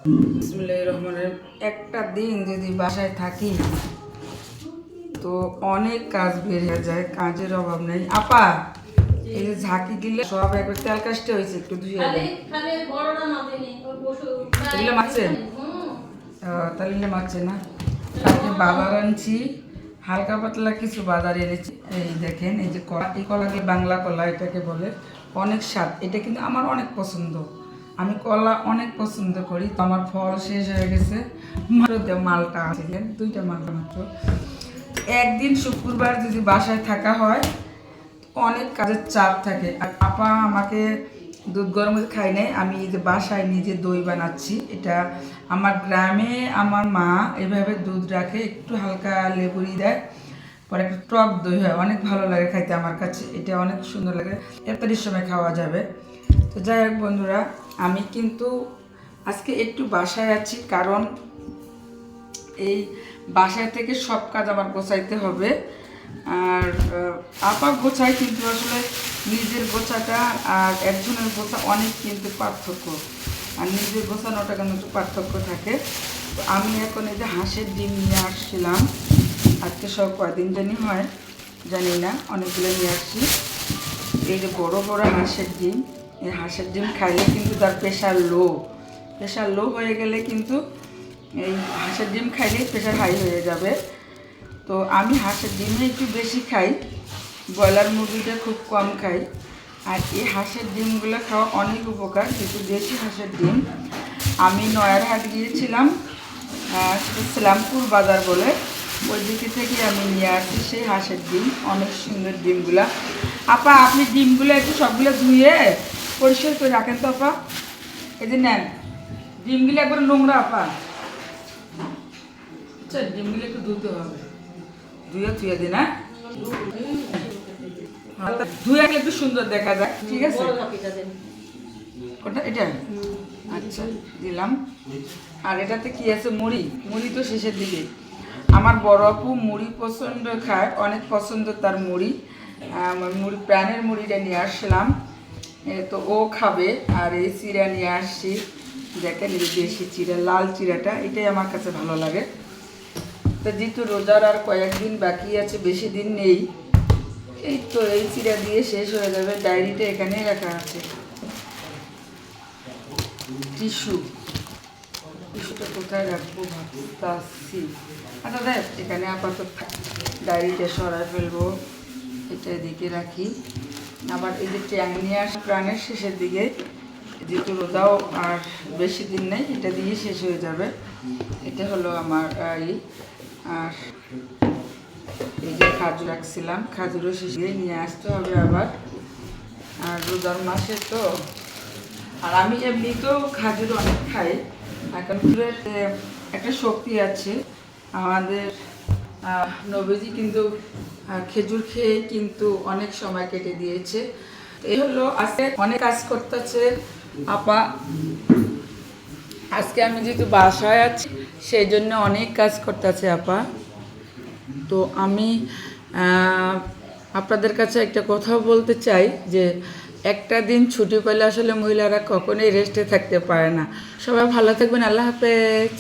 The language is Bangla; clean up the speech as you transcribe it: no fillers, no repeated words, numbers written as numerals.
বিসমিল্লাহির রহমানির রহিম। একটা দিন যদি বাসায় থাকি তো অনেক কাজ বেড়ে যায়, কাজের অভাব নেই। আপা এই যে ঝাঁকি দিলে সব একবার তেল কাজটা হয়েছে, একটু ধুয়ে দেয় এগুলো মাছেন তাহলে মাছে না। তাকে বাজার আনছি, হালকা পাতলা কিছু বাজার এনেছি। এই দেখেন, এই যে কলা, এই কলাকে বাংলা কলা এটাকে বলে, অনেক স্বাদ। এটা কিন্তু আমার অনেক পছন্দ, আমি কলা অনেক পছন্দ করি। তো আমার ফল শেষ হয়ে গেছে, মালটা আনছিলেন, 2টা মালটা মাত্র। একদিন শুক্রবার যদি বাসায় থাকা হয় অনেক কাজের চাপ থাকে। আর আপা আমাকে দুধ গরম খাই নাই, আমি এই যে বাসায় নিজে দই বানাচ্ছি। এটা আমার গ্রামে আমার মা এভাবে দুধ রাখে, একটু হালকা লেবুরি দেয়, পরে একটু টক দই হয়, অনেক ভালো লাগে খাইতে আমার কাছে। এটা অনেক সুন্দর লাগে, ইফতারির সময় খাওয়া যাবে। তো যাই হোক বন্ধুরা, আমি কিন্তু আজকে একটু বাসায় আছি, কারণ এই বাসায় থেকে সব কাজ আমার গোছাইতে হবে। আর আপা গোছায়, কিন্তু আসলে নিজের গোছাটা আর একজনের গোছা অনেক কিন্তু পার্থক্য, আর নিজের গোছানোটা কিন্তু একটু পার্থক্য থাকে। তো আমি এখন এই যে হাঁসের ডিম নিয়ে আসছিলাম, আজকে সব কয়দিন জানি হয় জানি না, অনেকগুলো নিয়ে আসছি। এই যে বড় বড় হাঁসের ডিম, এই হাঁসের ডিম খাইলে কিন্তু তার প্রেশার লো হয়ে গেলে কিন্তু এই হাঁসের ডিম খাইলেই প্রেশার হাই হয়ে যাবে। তো আমি হাঁসের ডিমে একটু বেশি খাই, ব্রয়লার মুরগিটা খুব কম খাই। আর এই হাঁসের ডিমগুলো খাওয়া অনেক উপকার, যেহেতু দেশি হাঁসের ডিম। আমি নয়ারহাট গিয়েছিলাম, ইসলামপুর বাজার বলে, ওই দিকে থেকে আমি নিয়ে আসছি সেই হাঁসের ডিম, অনেক সুন্দর ডিমগুলা। আপা আপনি ডিমগুলো একটু সবগুলো ধুয়ে পরিষ্কার করে রাখেন তো আপা। এই যে নেন, ডিমগুলো একবার নোংরা আপা, আচ্ছা ডিমগুলো একটু ধুতে হবে, ধুয়ে দিন। হ্যাঁ, ধুয়ে একটু সুন্দর দেখা যায়, ঠিক আছে। ওটা এটা আচ্ছা দিলাম। আর এটাতে কি আছে, মুড়ি তো শেষের দিকে। আমার বড় আপু মুড়ি পছন্দ খায়, অনেক পছন্দ তার মুড়ি। মুড়ি প্রাণের মুড়িটা নিয়ে আসলাম, তো ও খাবে। আর এই চিড়া নিয়ে আসছি, দেখেন এই দেশি চিড়া, লাল চিড়াটা, এটাই আমার কাছে ভালো লাগে। তো যেহেতু রোজার আর কয়েকদিন বাকি আছে, বেশি দিন নেই, এই তো এই চিড়া দিয়ে শেষ হয়ে যাবে। ডায়েরিটা এখানেই রাখা আছে, টিস্যুটা কোথায় রাখবো ভাবতেছি। আচ্ছা দেখ, এখানে আপাতত ডায়েরিটা সরাই ফেলবো, এটা এদিকে রাখি। আবার এই যে ট্যাং নিয়ে আসা প্রাণের শেষের দিকে, যেহেতু রোজাও আর বেশি দিন নেই, এটা দিয়ে শেষ হয়ে যাবে। এটা হলো আমার আর এই যে খাজুর রাখছিলাম, খাজুরও শেষে নিয়ে আসতে হবে আবার, আর রোজার মাসে তো। আর আমি এমনিতেও খাজুর অনেক খাই, এখন একটা শক্তি আছে আমাদের। নবীজি কিন্তু খেজুর খেয়ে কিন্তু অনেক সময় কেটে দিয়েছে। এই হলো আজকে অনেক কাজ করতেছে আপা। আজকে আমি যেহেতু বাসায় আছি সেই জন্য অনেক কাজ করতেছে আপা। তো আমি আপনাদের কাছে একটা কথা বলতে চাই, যে একটা দিন ছুটি পেলে আসলে মহিলারা কখনোই রেস্টে থাকতে পারে না। সবাই ভালো থাকবেন, আল্লাহ হাফেজ।